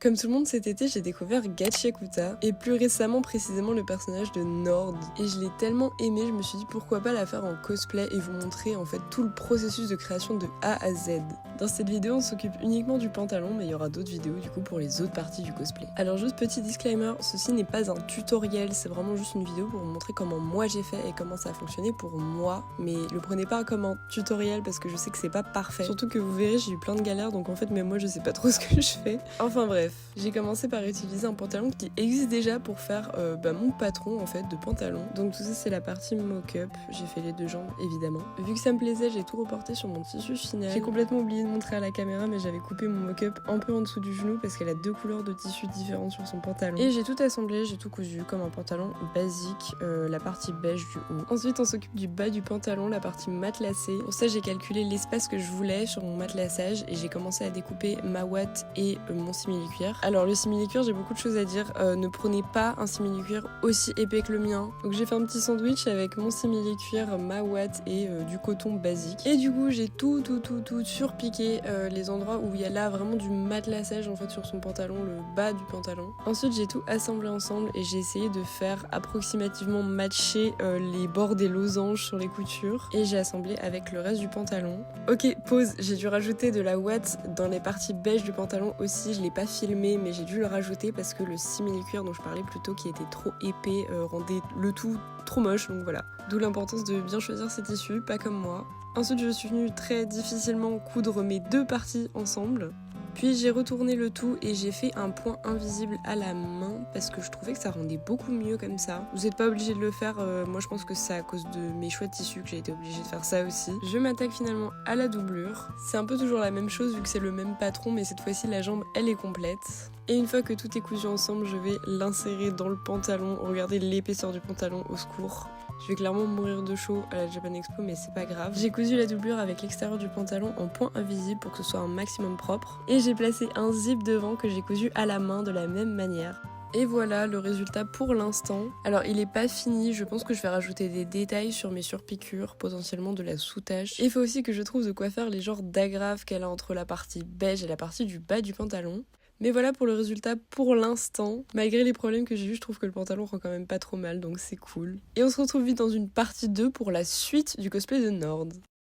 Comme tout le monde cet été, j'ai découvert Gachiakuta et plus récemment précisément le personnage de Nord. Et je l'ai tellement aimé, je me suis dit pourquoi pas la faire en cosplay et vous montrer en fait tout le processus de création de A à Z. Dans cette vidéo, on s'occupe uniquement du pantalon, mais il y aura d'autres vidéos du coup pour les autres parties du cosplay. Alors juste petit disclaimer, ceci n'est pas un tutoriel, c'est vraiment juste une vidéo pour vous montrer comment moi j'ai fait et comment ça a fonctionné pour moi. Mais le prenez pas comme un tutoriel parce que je sais que c'est pas parfait. Surtout que vous verrez, j'ai eu plein de galères, donc en fait même moi je sais pas trop ce que je fais. Enfin bref, j'ai commencé par utiliser un pantalon qui existe déjà pour faire mon patron en fait de pantalon. Donc tout ça c'est la partie mock-up, j'ai fait les deux jambes évidemment. Vu que ça me plaisait, j'ai tout reporté sur mon tissu final. J'ai complètement oublié de montrer à la caméra, mais j'avais coupé mon mock-up un peu en dessous du genou parce qu'elle a deux couleurs de tissu différentes sur son pantalon. Et j'ai tout assemblé, j'ai tout cousu comme un pantalon basique, la partie beige du haut. Ensuite on s'occupe du bas du pantalon, la partie matelassée. Pour ça j'ai calculé l'espace que je voulais sur mon matelassage et j'ai commencé à découper ma ouate et mon simili-cuir. Alors le simili-cuir, j'ai beaucoup de choses à dire, ne prenez pas un simili-cuir aussi épais que le mien. Donc j'ai fait un petit sandwich avec mon simili-cuir, ma ouate et du coton basique. Et du coup j'ai tout surpiqué les endroits où il y a là vraiment du matelassage en fait sur son pantalon, le bas du pantalon. Ensuite j'ai tout assemblé ensemble et j'ai essayé de faire approximativement matcher les bords des losanges sur les coutures et j'ai assemblé avec le reste du pantalon. Ok, pause, j'ai dû rajouter de la ouate dans les parties beige du pantalon aussi, je l'ai pas filmé mais j'ai dû le rajouter parce que le simili-cuir dont je parlais plus tôt qui était trop épais rendait le tout trop moche, donc voilà. D'où l'importance de bien choisir ses tissus, pas comme moi. Ensuite je suis venue très difficilement coudre mes deux parties ensemble. Puis j'ai retourné le tout et j'ai fait un point invisible à la main parce que je trouvais que ça rendait beaucoup mieux comme ça. Vous n'êtes pas obligé de le faire, moi je pense que c'est à cause de mes choix de tissus que j'ai été obligée de faire ça aussi. Je m'attaque finalement à la doublure. C'est un peu toujours la même chose vu que c'est le même patron, mais cette fois-ci la jambe elle est complète. Et une fois que tout est cousu ensemble, je vais l'insérer dans le pantalon. Regardez l'épaisseur du pantalon, au secours. Je vais clairement mourir de chaud à la Japan Expo, mais c'est pas grave. J'ai cousu la doublure avec l'extérieur du pantalon en point invisible pour que ce soit un maximum propre. Et j'ai placé un zip devant que j'ai cousu à la main de la même manière. Et voilà le résultat pour l'instant. Alors il est pas fini, je pense que je vais rajouter des détails sur mes surpiqûres, potentiellement de la sous-tache. Et il faut aussi que je trouve de quoi faire les genres d'agrafes qu'elle a entre la partie beige et la partie du bas du pantalon. Mais voilà pour le résultat pour l'instant. Malgré les problèmes que j'ai eu, je trouve que le pantalon rend quand même pas trop mal, donc c'est cool. Et on se retrouve vite dans une partie 2 pour la suite du cosplay de Nord.